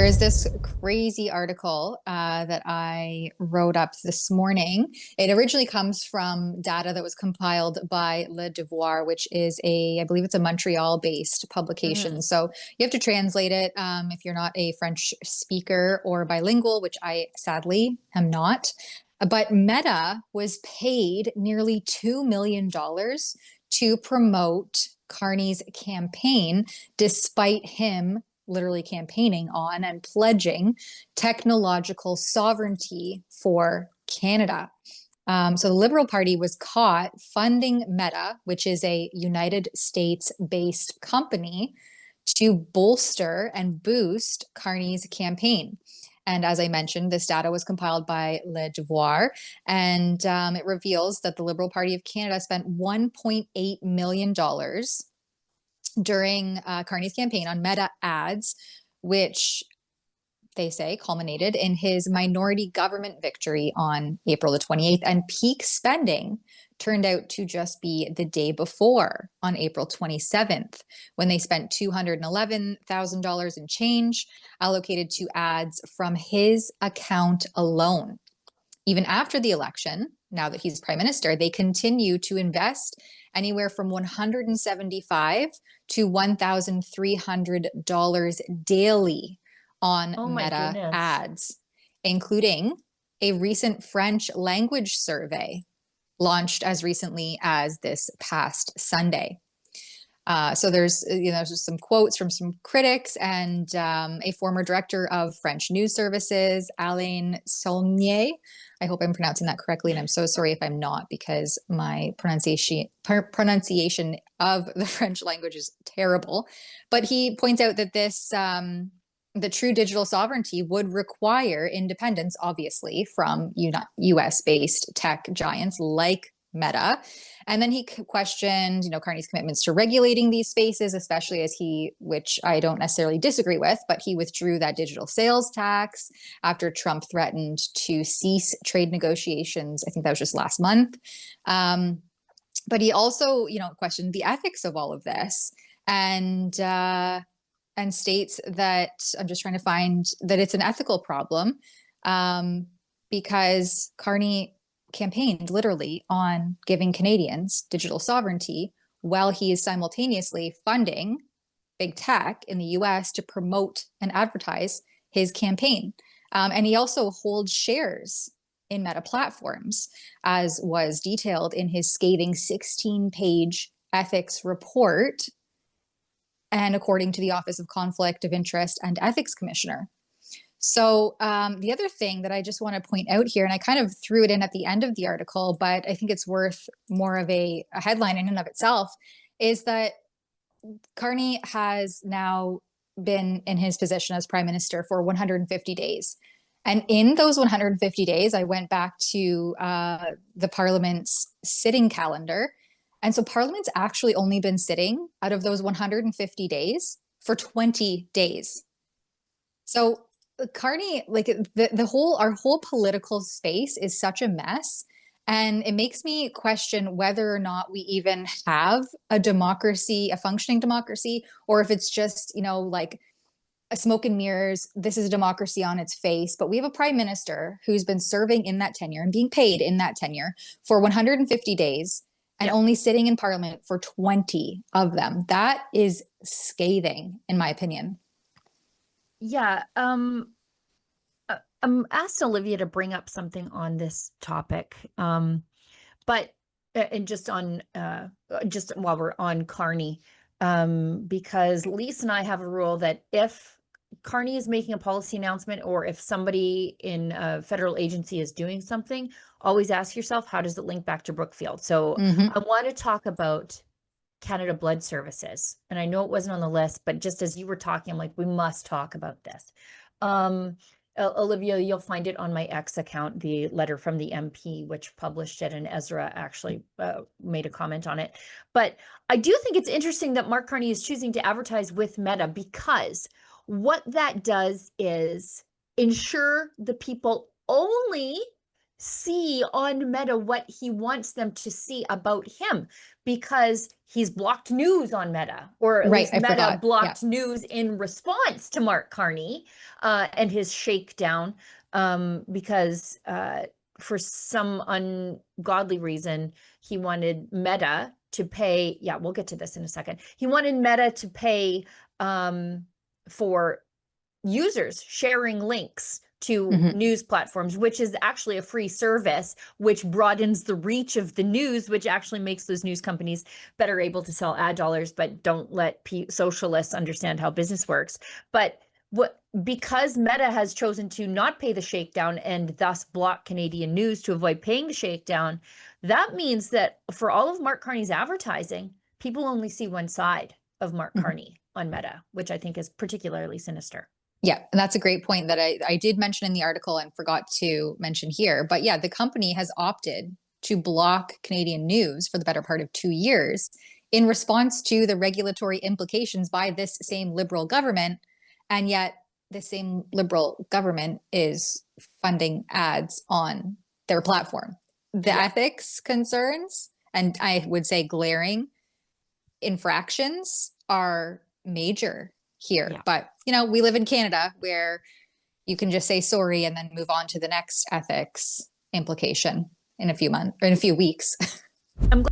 there is this crazy article that I wrote up this morning. It originally comes from data that was compiled by Le Devoir, which is I believe it's a Montreal-based publication. Mm. So you have to translate it if you're not a French speaker or bilingual, which I sadly am not. But Meta was paid nearly $2 million to promote Carney's campaign, despite him literally campaigning on and pledging technological sovereignty for Canada. So the Liberal Party was caught funding Meta, which is a United States-based company, to bolster and boost Carney's campaign. And as I mentioned, this data was compiled by Le Devoir, and it reveals that the Liberal Party of Canada spent $1.8 million during Carney's campaign on Meta ads, which they say culminated in his minority government victory on April the 28th. And peak spending turned out to just be the day before, on April 27th, when they spent $211,000 in change allocated to ads from his account alone. Even after the election, now that he's prime minister, they continue to invest anywhere from $175 to $1,300 daily on Oh my Meta goodness. ads, including a recent French language survey launched as recently as this past Sunday. So there's just some quotes from some critics and a former director of French news services, Alain Saulnier. I hope I'm pronouncing that correctly, and I'm so sorry if I'm not, because my pronunciation of the French language is terrible. But he points out that the true digital sovereignty would require independence, obviously, from US-based tech giants like Meta. And then he questioned, Carney's commitments to regulating these spaces, especially as which I don't necessarily disagree with, but he withdrew that digital sales tax after Trump threatened to cease trade negotiations. I think that was just last month. But he also, questioned the ethics of all of this, and states that, I'm just trying to find, that it's an ethical problem because Carney campaigned literally on giving Canadians digital sovereignty while he is simultaneously funding big tech in the US to promote and advertise his campaign. And he also holds shares in Meta platforms, as was detailed in his scathing 16-page ethics report, and according to the Office of Conflict of Interest and Ethics Commissioner. So the other thing that I just want to point out here, and I kind of threw it in at the end of the article, but I think it's worth more of a headline in and of itself, is that Carney has now been in his position as prime minister for 150 days. And in those 150 days, I went back to the Parliament's sitting calendar. And so Parliament's actually only been sitting out of those 150 days for 20 days. So Carney, like our whole political space is such a mess. And it makes me question whether or not we even have a democracy, a functioning democracy, or if it's just, like a smoke and mirrors. This is a democracy on its face. But we have a prime minister who's been serving in that tenure and being paid in that tenure for 150 days and only sitting in Parliament for 20 of them. That is scathing, in my opinion. Yeah. Asked Olivia to bring up something on this topic. But and just while we're on Carney, because Lisa and I have a rule that if Carney is making a policy announcement, or if somebody in a federal agency is doing something, always ask yourself, how does it link back to Brookfield? So I want to talk about Canada Blood Services. And I know it wasn't on the list, but just as you were talking, I'm like, we must talk about this. Olivia, you'll find it on my X account, the letter from the MP, which published it, and Ezra actually made a comment on it. But I do think it's interesting that Mark Carney is choosing to advertise with Meta, because what that does is ensure the people only see on Meta what he wants them to see about him, because he's blocked news on Meta, or at Right. least I Meta forgot. Yeah. blocked news in response to Mark Carney and his shakedown, because for some ungodly reason, he wanted Meta to pay. Yeah, we'll get to this in a second. He wanted Meta to pay for users sharing links to Mhm. news platforms, which is actually a free service, which broadens the reach of the news, which actually makes those news companies better able to sell ad dollars, but don't let socialists understand how business works. But because Meta has chosen to not pay the shakedown and thus block Canadian news to avoid paying the shakedown, that means that for all of Mark Carney's advertising, people only see one side of Mark Mhm. Carney on Meta, which I think is particularly sinister. Yeah, and that's a great point that I did mention in the article and forgot to mention here. But yeah, the company has opted to block Canadian news for the better part of 2 years in response to the regulatory implications by this same Liberal government. And yet, the same Liberal government is funding ads on their platform. The Yeah. ethics concerns, and I would say glaring infractions, are major here. Yeah. But, we live in Canada where you can just say sorry and then move on to the next ethics implication in a few months or in a few weeks. I'm